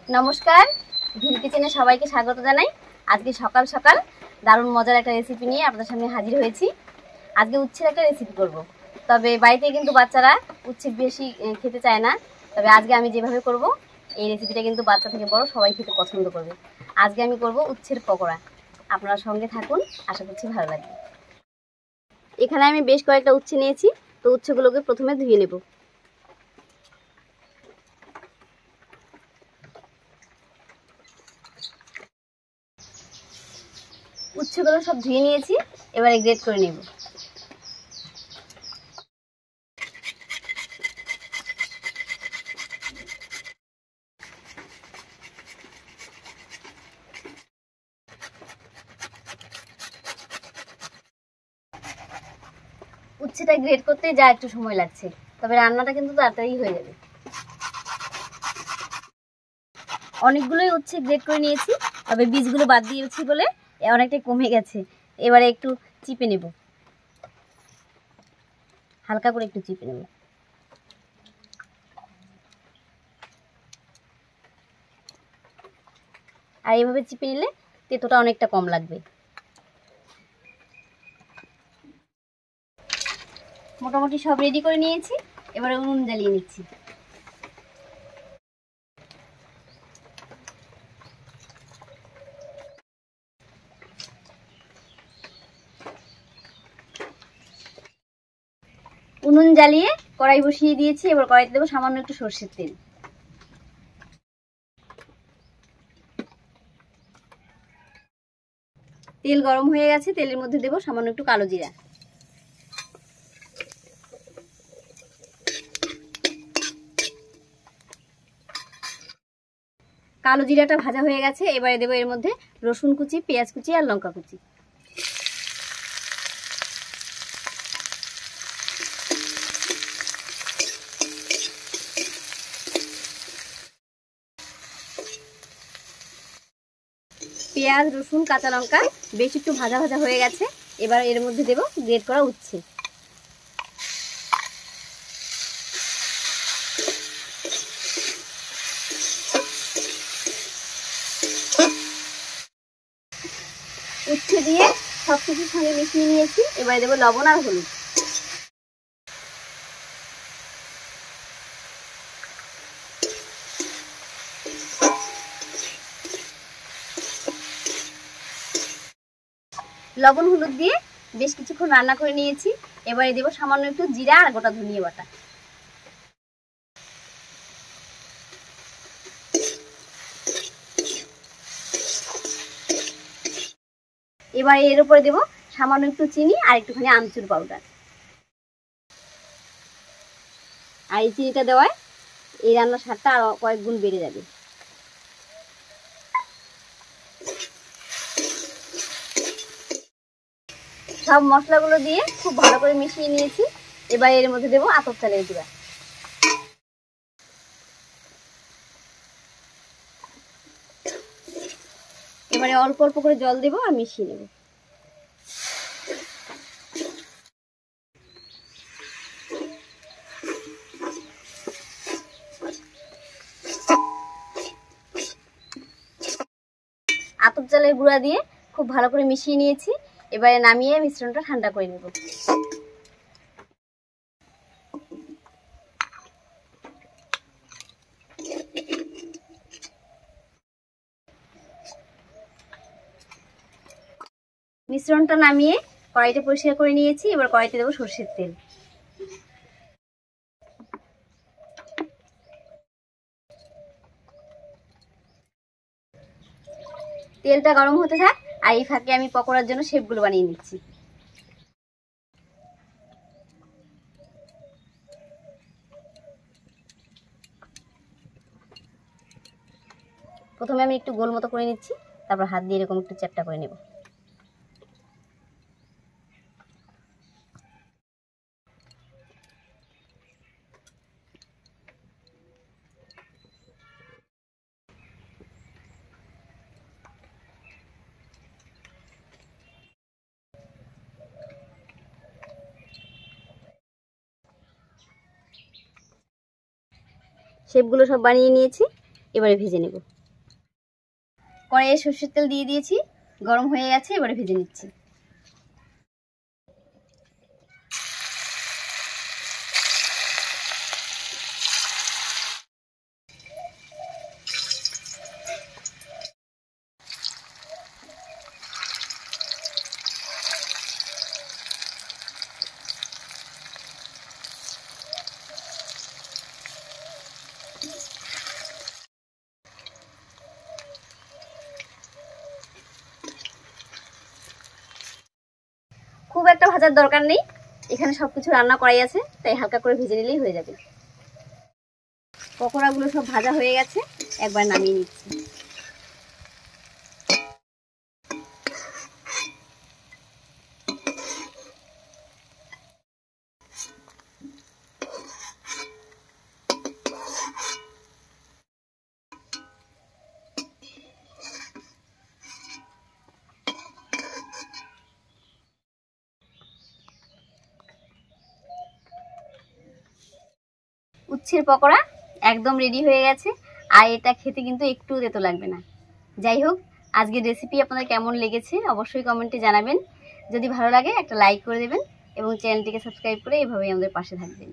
নমস্কার, ভিল কিচেনে সবাইকে স্বাগত জানাই। আজকে সকাল সকাল দারুণ মজার একটা রেসিপি নিয়ে আপনাদের সামনে হাজির হয়েছি। আজকে উচ্ছের একটা রেসিপি করব। তবে বাড়িতে কিন্তু বাচ্চারা উচ্ছে বেশি খেতে চায় না। তবে আজকে আমি যেভাবে করব এই রেসিপিটা কিন্তু বাচ্চা থেকে বড় সবাই খেতে পছন্দ করবে। আজকে আমি করব উচ্ছের পকোড়া। আপনারা সঙ্গে থাকুন, আশা করছি ভালো লাগবে। এখানে আমি বেশ কয়েকটা উচ্ছে নিয়েছি, তো উচ্ছেগুলোকে প্রথমে ধুয়ে নেব। উচ্ছেগুলো সব ধুয়ে নিয়েছি, এবারে গ্রেট করে নেব। উচ্ছেটা গ্রেট করতে যা একটু সময় লাগছে, তবে রান্নাটা কিন্তু তাড়াতাড়ি হয়ে যাবে। অনেকগুলোই উচ্ছে গ্রেট করে নিয়েছি, তবে বীজগুলো বাদ দিয়েছি বলে অনেকটাই কমে গেছে। এবারে একটু চিপে নেব, হালকা করে একটু চিপে নেব। আর এইভাবে চিপে নিলে তেতোটা অনেকটা কম লাগবে। মোটামুটি সব রেডি করে নিয়েছি, এবারে উনুন জ্বালিয়ে নিচ্ছি। উনুন জ্বালিয়ে কড়াই বসিয়ে দিয়েছি, এবার কড়াইতে দেবো সামান্য একটু সরষের তেল। তেল গরম হয়ে গেছে, তেলের মধ্যে দেবো সামান্য একটু কালো জিরা। কালো জিরাটা ভাজা হয়ে গেছে, এবারে দেবো এর মধ্যে রসুন কুচি, পেঁয়াজ কুচি আর লঙ্কা কুচি। পেঁয়াজ, রসুন, কাঁচা লঙ্কা বেশ একটু ভাজা ভাজা হয়ে গেছে, এবার এর মধ্যে দেবো গ্রেট করা উচ্ছে। উচ্ছে দিয়ে সব কিছুর সঙ্গে মিশিয়ে নিয়েছি, এবারে দেবো লবণ আর হলুদ। লবণ হলুদ দিয়ে বেশ কিছুক্ষণ রান্না করে নিয়েছি, এবারে দেবো সামান্য একটু জিরা আর গোটা ধনিয়া বাটা। এবার এর উপরে দেবো সামান্য একটু চিনি আর একটুখানি আমচুর পাউডার। আর এই চিনিটা দেওয়ায় এই রান্নার স্বাদটা আরো কয়েক গুণ বেড়ে যাবে। সব মশলাগুলো দিয়ে খুব ভালো করে মিশিয়ে নিয়েছি, এবার এর মধ্যে দেবো আতপ চালের গুঁড়া। এবারে অল্প অল্প করে জল দেবো আর মিশিয়ে নেব। আতপ চালের গুঁড়া দিয়ে খুব ভালো করে মিশিয়ে নিয়েছি, এবারে নামিয়ে মিশ্রণটা ঠান্ডা করে নেব। মিশ্রণটা নামিয়ে কড়াইটা পরিষ্কার করে নিয়েছি, এবার কড়াইতে দেবো সরষের তেল। তেলটা গরম হতে থাক, আর এই ফাঁকে আমি পকোড়ার জন্য শেপগুলো বানিয়ে নিচ্ছি। প্রথমে আমি একটু গোল মতো করে নিচ্ছি, তারপর হাত দিয়ে এরকম একটু চ্যাপ্টা করে নেব। শেপগুলো সব বানিয়ে নিয়েছি, এবারে ভেজে নেব। কড়াইয়ে সরষের তেল দিয়ে দিয়েছি, গরম হয়ে গেছে, এবারে ভেজে নিচ্ছি। খুব একটা ভাজার দরকার নেই, এখানে সবকিছু রান্না করাই আছে, তাই হালকা করে ভেজে নিলেই হয়ে যাবে। পকোড়াগুলো সব ভাজা হয়ে গেছে, একবার নামিয়ে নিচ্ছি। উচ্ছের পকোড়া একদম রেডি হয়ে গেছে, আর এটা খেতে কিন্তু একটুও তেতো লাগবে না। যাই হোক, আজকের রেসিপি আপনাদের কেমন লেগেছে অবশ্যই কমেন্টে জানাবেন। যদি ভালো লাগে একটা লাইক করে দেবেন এবং চ্যানেলটিকে সাবস্ক্রাইব করে এভাবেই আমাদের পাশে থাকবেন।